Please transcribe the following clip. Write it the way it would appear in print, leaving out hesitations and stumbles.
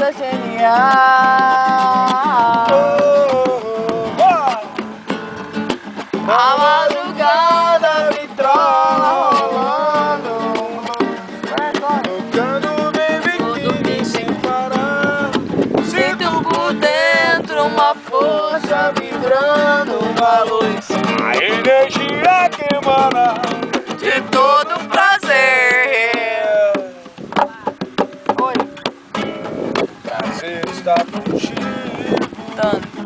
coisa genial. A madrugada me trola rolando, tocando baby king sem parar. Sinto por dentro uma força vibrando, uma luz, A energia que emana de todo prazer. Oi, prazer está contigo. Dando.